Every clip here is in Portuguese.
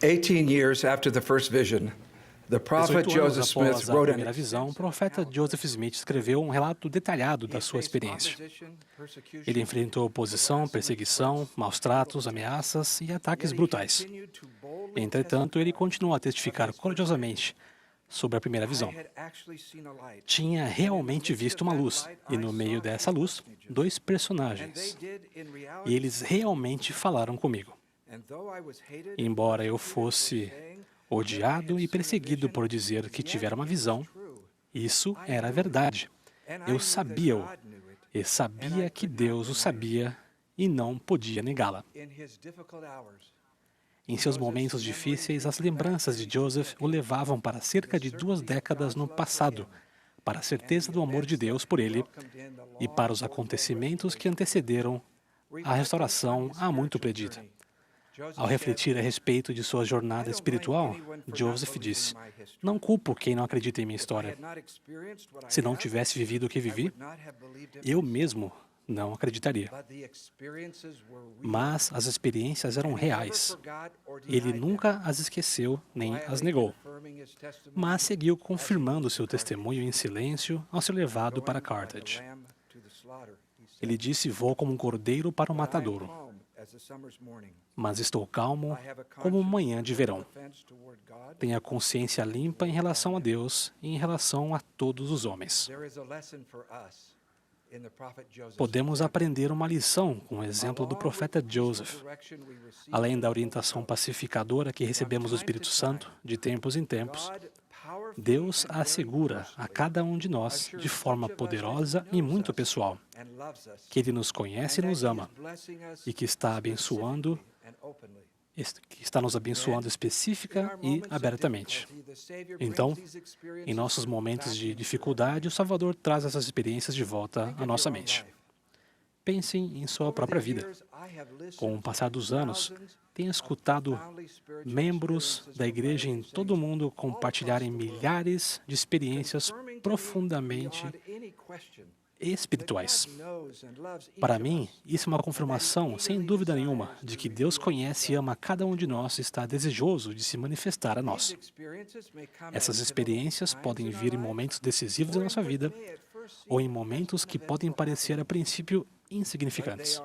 18 years after the first vision, the prophet 18 anos Joseph Smith após a wrote primeira an visão, o profeta Joseph Smith escreveu um relato detalhado da sua experiência. Ele enfrentou oposição, perseguição, maus tratos, ameaças e ataques brutais. Entretanto, ele continuou a testificar corajosamente sobre a primeira visão. Tinha realmente visto uma luz, e no meio dessa luz, dois personagens. E eles realmente falaram comigo. Embora eu fosse odiado e perseguido por dizer que tivera uma visão, isso era verdade. Eu sabia-o, e sabia que Deus o sabia e não podia negá-la. Em seus momentos difíceis, as lembranças de Joseph o levavam para cerca de 2 décadas no passado, para a certeza do amor de Deus por ele e para os acontecimentos que antecederam a restauração há muito predita. Ao refletir a respeito de sua jornada espiritual, Joseph disse: "Não culpo quem não acredita em minha história. Se não tivesse vivido o que vivi, eu mesmo não acreditaria. Mas as experiências eram reais. Ele nunca as esqueceu nem as negou, mas seguiu confirmando seu testemunho em silêncio ao ser levado para Carthage. Ele disse: vou como um cordeiro para o matadouro, mas estou calmo como uma manhã de verão. Tenho a consciência limpa em relação a Deus e em relação a todos os homens." Podemos aprender uma lição com o exemplo do profeta Joseph. Além da orientação pacificadora que recebemos do Espírito Santo, de tempos em tempos, Deus assegura a cada um de nós, de forma poderosa e muito pessoal, que Ele nos conhece e nos ama, e que está nos abençoando específica e abertamente. Então, em nossos momentos de dificuldade, o Salvador traz essas experiências de volta à nossa mente. Pensem em sua própria vida. Com o passar dos anos, tenho escutado membros da igreja em todo o mundo compartilharem milhares de experiências profundamente espirituais. Para mim, isso é uma confirmação, sem dúvida nenhuma, de que Deus conhece e ama cada um de nós e está desejoso de se manifestar a nós. Essas experiências podem vir em momentos decisivos da nossa vida ou em momentos que podem parecer a princípio insignificantes,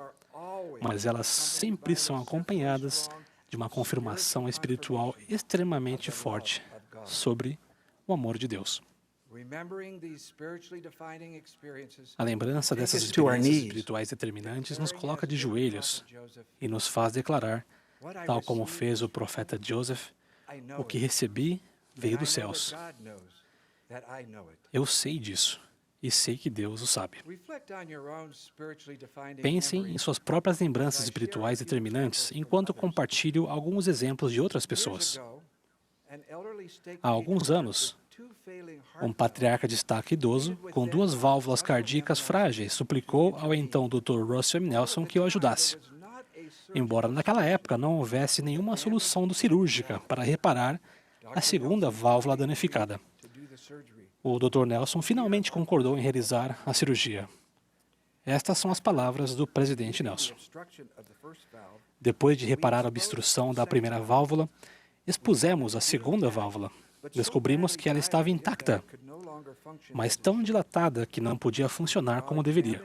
mas elas sempre são acompanhadas de uma confirmação espiritual extremamente forte sobre o amor de Deus. A lembrança dessas experiências espirituais determinantes nos coloca de joelhos e nos faz declarar, tal como fez o profeta Joseph: o que recebi veio dos céus. Eu sei disso e sei que Deus o sabe. Pensem em suas próprias lembranças espirituais determinantes enquanto compartilho alguns exemplos de outras pessoas. Há alguns anos, um patriarca de destaque idoso, com 2 válvulas cardíacas frágeis, suplicou ao então Dr. Russell M. Nelson que o ajudasse. Embora naquela época não houvesse nenhuma solução cirúrgica para reparar a segunda válvula danificada, o Dr. Nelson finalmente concordou em realizar a cirurgia. Estas são as palavras do presidente Nelson. Depois de reparar a obstrução da primeira válvula, expusemos a segunda válvula. Descobrimos que ela estava intacta, mas tão dilatada que não podia funcionar como deveria.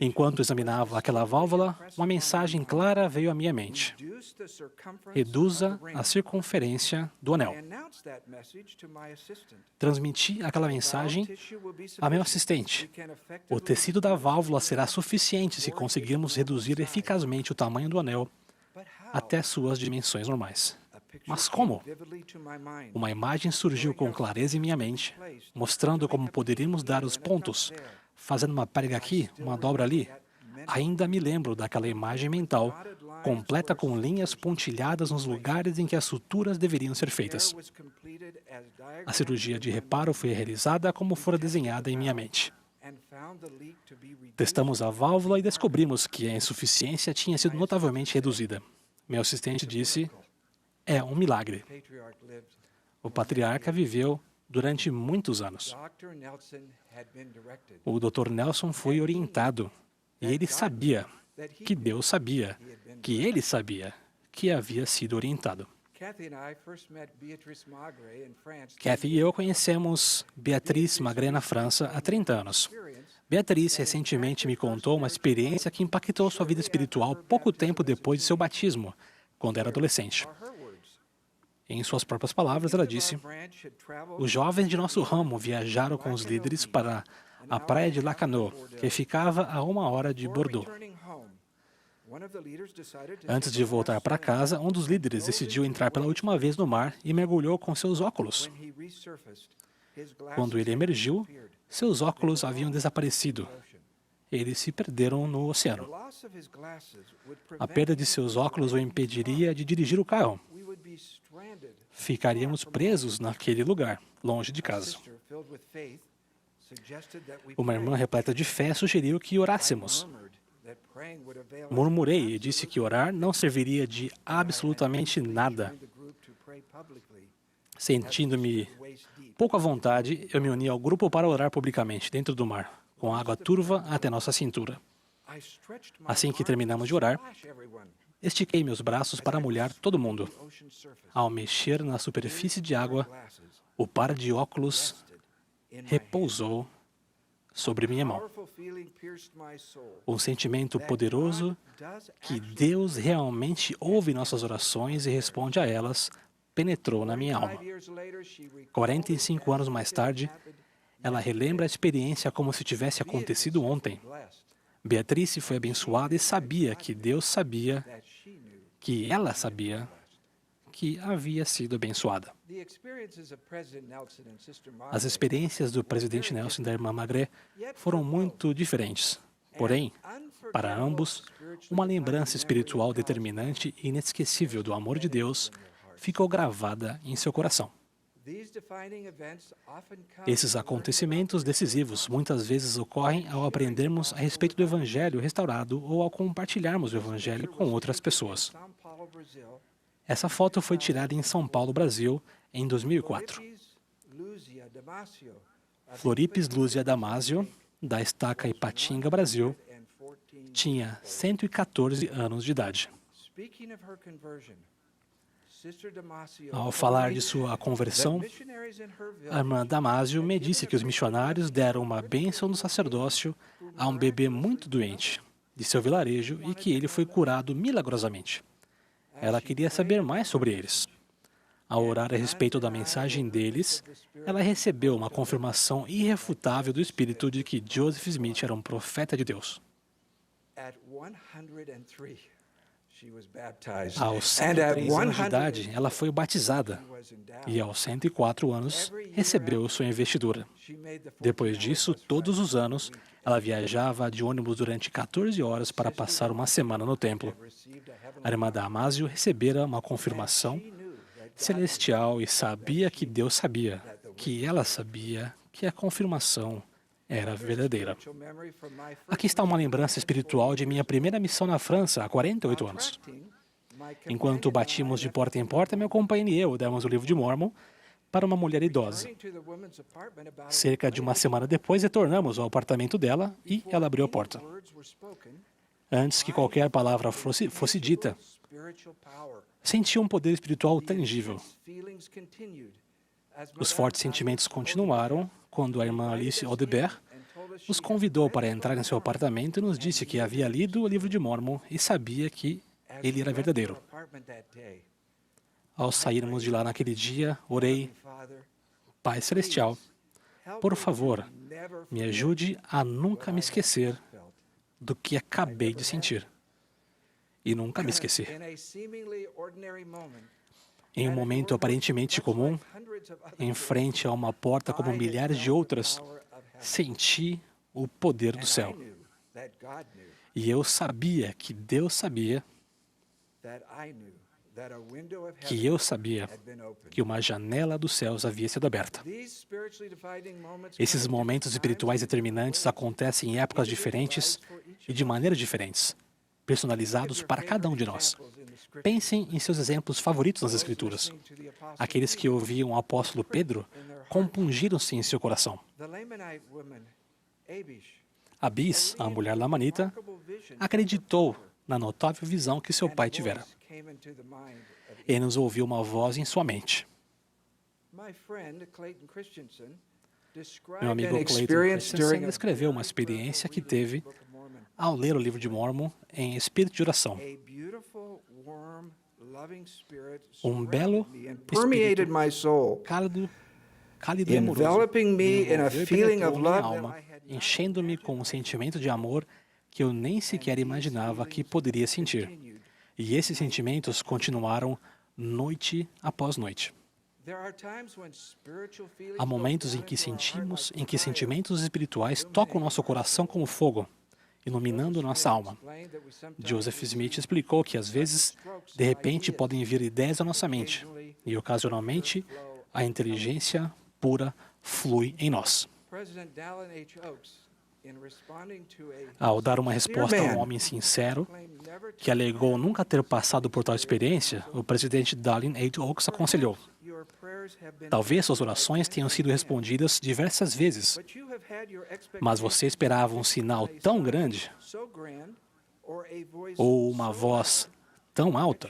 Enquanto examinava aquela válvula, uma mensagem clara veio à minha mente: reduza a circunferência do anel. Transmiti aquela mensagem a meu assistente. O tecido da válvula será suficiente se conseguirmos reduzir eficazmente o tamanho do anel até suas dimensões normais. Mas como? Uma imagem surgiu com clareza em minha mente, mostrando como poderíamos dar os pontos, fazendo uma prega aqui, uma dobra ali. Ainda me lembro daquela imagem mental, completa com linhas pontilhadas nos lugares em que as suturas deveriam ser feitas. A cirurgia de reparo foi realizada como fora desenhada em minha mente. Testamos a válvula e descobrimos que a insuficiência tinha sido notavelmente reduzida. Meu assistente disse: é um milagre. O patriarca viveu durante muitos anos. O Dr. Nelson foi orientado, e ele sabia que Deus sabia, que ele sabia, que havia sido orientado. Kathy e eu conhecemos Beatrice Magret na França há 30 anos. Beatrice recentemente me contou uma experiência que impactou sua vida espiritual pouco tempo depois de seu batismo, quando era adolescente. Em suas próprias palavras, ela disse: "Os jovens de nosso ramo viajaram com os líderes para a praia de Lacanau, que ficava a 1 hora de Bordeaux. Antes de voltar para casa, um dos líderes decidiu entrar pela última vez no mar e mergulhou com seus óculos. Quando ele emergiu, seus óculos haviam desaparecido. Eles se perderam no oceano. A perda de seus óculos o impediria de dirigir o carro. Ficaríamos presos naquele lugar, longe de casa. Uma irmã repleta de fé sugeriu que orássemos. Murmurei e disse que orar não serviria de absolutamente nada. Sentindo-me pouco à vontade, eu me uni ao grupo para orar publicamente, dentro do mar, com água turva até nossa cintura. Assim que terminamos de orar, estiquei meus braços para molhar todo mundo. Ao mexer na superfície de água, o par de óculos repousou sobre minha mão. Um sentimento poderoso que Deus realmente ouve nossas orações e responde a elas penetrou na minha alma. 45 anos mais tarde, ela relembra a experiência como se tivesse acontecido ontem. Beatrice foi abençoada e sabia que Deus sabia que ela sabia que havia sido abençoada. As experiências do presidente Nelson e da irmã Magret foram muito diferentes. Porém, para ambos, uma lembrança espiritual determinante e inesquecível do amor de Deus ficou gravada em seu coração. Esses acontecimentos decisivos muitas vezes ocorrem ao aprendermos a respeito do Evangelho restaurado ou ao compartilharmos o Evangelho com outras pessoas. Essa foto foi tirada em São Paulo, Brasil, em 2004. Floripes Lúcia Damasio, da Estaca Ipatinga, Brasil, tinha 114 anos de idade. Ao falar de sua conversão, a irmã Damasio me disse que os missionários deram uma bênção do sacerdócio a um bebê muito doente de seu vilarejo e que ele foi curado milagrosamente. Ela queria saber mais sobre eles. Ao orar a respeito da mensagem deles, ela recebeu uma confirmação irrefutável do Espírito de que Joseph Smith era um profeta de Deus. Aos 103 anos de idade, ela foi batizada e, aos 104 anos, recebeu sua investidura. Depois disso, todos os anos, ela viajava de ônibus durante 14 horas para passar uma semana no templo. A irmã Damasio recebera uma confirmação celestial e sabia que Deus sabia, que ela sabia que a confirmação era verdadeira. Aqui está uma lembrança espiritual de minha primeira missão na França há 48 anos. Enquanto batíamos de porta em porta, meu companheiro e eu demos o livro de Mórmon para uma mulher idosa. Cerca de uma semana depois, retornamos ao apartamento dela e ela abriu a porta. Antes que qualquer palavra fosse dita, senti um poder espiritual tangível. Os fortes sentimentos continuaram quando a irmã Alice Aldebert nos convidou para entrar em seu apartamento e nos disse que havia lido o livro de Mórmon e sabia que ele era verdadeiro. Ao sairmos de lá naquele dia, orei: Pai Celestial, por favor, me ajude a nunca me esquecer do que acabei de sentir. E nunca me esqueci. Em um momento aparentemente comum, em frente a uma porta como milhares de outras, senti o poder do céu. E eu sabia que Deus sabia que eu sabia que uma janela dos céus havia sido aberta. Esses momentos espirituais determinantes acontecem em épocas diferentes e de maneiras diferentes, personalizados para cada um de nós. Pensem em seus exemplos favoritos nas Escrituras. Aqueles que ouviam o apóstolo Pedro compungiram-se em seu coração. Abis, a mulher lamanita, acreditou na notável visão que seu pai tivera. Ele nos ouviu uma voz em sua mente. Meu amigo Clayton Christensen descreveu uma experiência que teve ao ler o livro de Mórmon em espírito de oração. Um belo espírito cálido e amoroso me envolveu e penetrou minha alma, enchendo-me com um sentimento de amor que eu nem sequer imaginava que poderia sentir. E esses sentimentos continuaram noite após noite. Há momentos em que sentimentos espirituais tocam nosso coração como fogo, iluminando nossa alma. Joseph Smith explicou que, às vezes, de repente, podem vir ideias à nossa mente, e, ocasionalmente, a inteligência pura flui em nós. Ao dar uma resposta a um homem sincero, que alegou nunca ter passado por tal experiência, o presidente Dallin H. Oaks aconselhou: talvez suas orações tenham sido respondidas diversas vezes, mas você esperava um sinal tão grande ou uma voz tão alta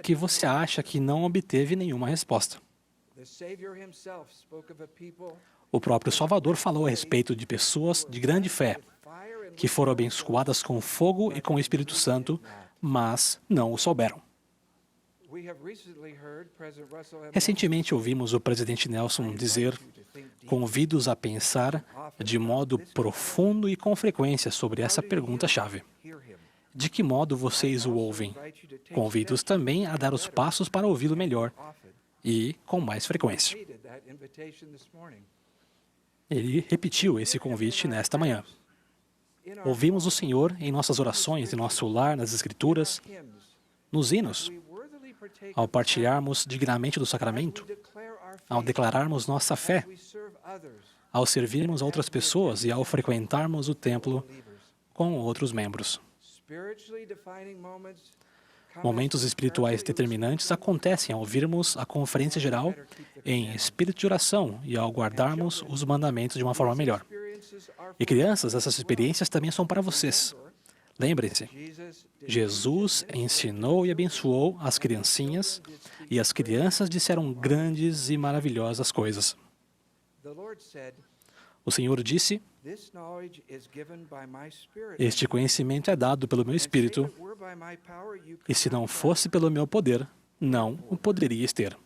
que você acha que não obteve nenhuma resposta. O próprio Salvador falou a respeito de pessoas de grande fé, que foram abençoadas com fogo e com o Espírito Santo, mas não o souberam. Recentemente ouvimos o presidente Nelson dizer: convido-os a pensar de modo profundo e com frequência sobre essa pergunta-chave. De que modo vocês o ouvem? Convido-os também a dar os passos para ouvi-lo melhor e com mais frequência. Ele repetiu esse convite nesta manhã. Ouvimos o Senhor em nossas orações, em nosso lar, nas Escrituras, nos hinos, ao partilharmos dignamente do sacramento, ao declararmos nossa fé, ao servirmos a outras pessoas e ao frequentarmos o templo com outros membros. Momentos espirituais determinantes acontecem ao ouvirmos a conferência geral em espírito de oração e ao guardarmos os mandamentos de uma forma melhor. E crianças, essas experiências também são para vocês. Lembrem-se, Jesus ensinou e abençoou as criancinhas, e as crianças disseram grandes e maravilhosas coisas. O Senhor disse: este conhecimento é dado pelo meu Espírito, e se não fosse pelo meu poder, não o poderias ter.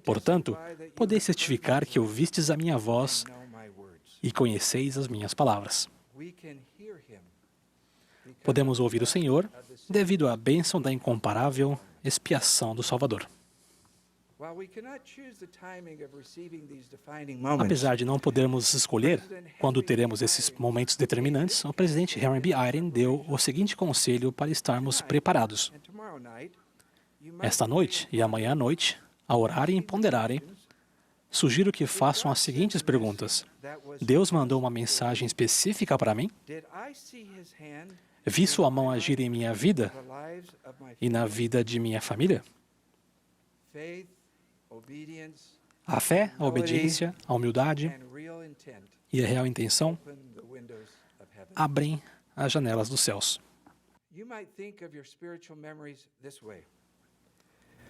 Portanto, podeis certificar que ouvistes a minha voz e conheceis as minhas palavras. Podemos ouvir o Senhor devido à bênção da incomparável expiação do Salvador. Apesar de não podermos escolher quando teremos esses momentos determinantes, o presidente Henry B. Eyring deu o seguinte conselho para estarmos preparados. Esta noite e amanhã à noite, ao orarem e ponderarem, sugiro que façam as seguintes perguntas. Deus mandou uma mensagem específica para mim? Vi sua mão agir em minha vida e na vida de minha família? A fé, a obediência, a humildade e a real intenção abrem as janelas dos céus.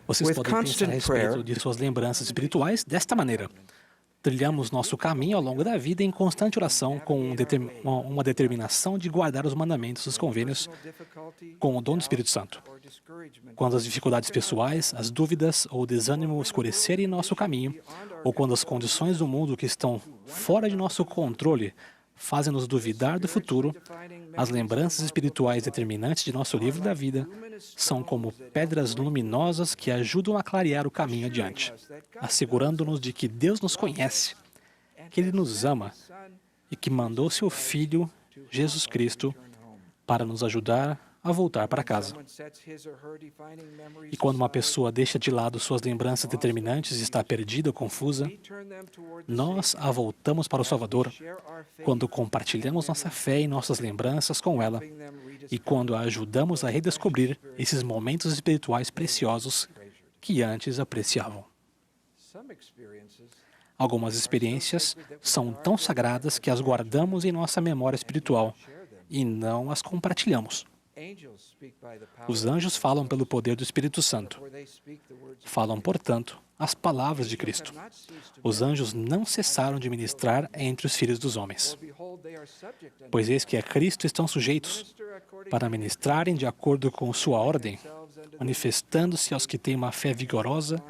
Vocês podem pensar a respeito de suas lembranças espirituais desta maneira. Trilhamos nosso caminho ao longo da vida em constante oração com uma determinação de guardar os mandamentos dos convênios com o dom do Espírito Santo. Quando as dificuldades pessoais, as dúvidas ou o desânimo escurecerem nosso caminho, ou quando as condições do mundo que estão fora de nosso controle fazem-nos duvidar do futuro, as lembranças espirituais determinantes de nosso livro da vida são como pedras luminosas que ajudam a clarear o caminho adiante, assegurando-nos de que Deus nos conhece, que Ele nos ama e que mandou seu Filho, Jesus Cristo, para nos ajudar a voltar para casa. E quando uma pessoa deixa de lado suas lembranças determinantes e está perdida ou confusa, nós a voltamos para o Salvador quando compartilhamos nossa fé e nossas lembranças com ela e quando a ajudamos a redescobrir esses momentos espirituais preciosos que antes apreciavam. Algumas experiências são tão sagradas que as guardamos em nossa memória espiritual e não as compartilhamos. Os anjos falam pelo poder do Espírito Santo. Falam, portanto, as palavras de Cristo. Os anjos não cessaram de ministrar entre os filhos dos homens. Pois eis que a Cristo estão sujeitos, para ministrarem de acordo com sua ordem, manifestando-se aos que têm uma fé vigorosa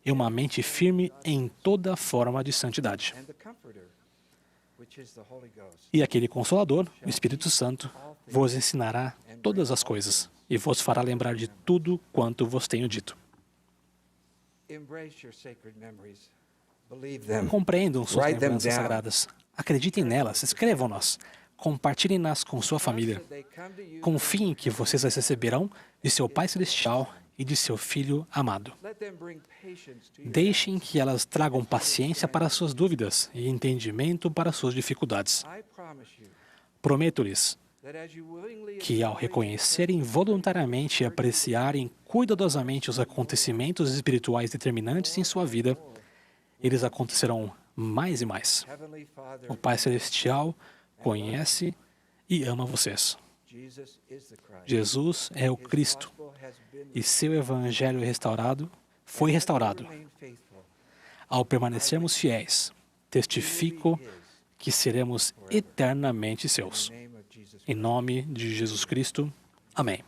e uma mente firme em toda forma de santidade. E aquele Consolador, o Espírito Santo, vos ensinará todas as coisas e vos fará lembrar de tudo quanto vos tenho dito. Compreendam suas lembranças sagradas. Acreditem nelas, escrevam-nas, compartilhem-nas com sua família. Confiem que vocês as receberão de seu Pai Celestial e de seu Filho amado. Deixem que elas tragam paciência para suas dúvidas e entendimento para suas dificuldades. Prometo-lhes que, ao reconhecerem voluntariamente e apreciarem cuidadosamente os acontecimentos espirituais determinantes em sua vida, eles acontecerão mais e mais. O Pai Celestial conhece e ama vocês. Jesus é o Cristo e seu Evangelho foi restaurado. Ao permanecermos fiéis, testifico que seremos eternamente seus. Em nome de Jesus Cristo. Amém.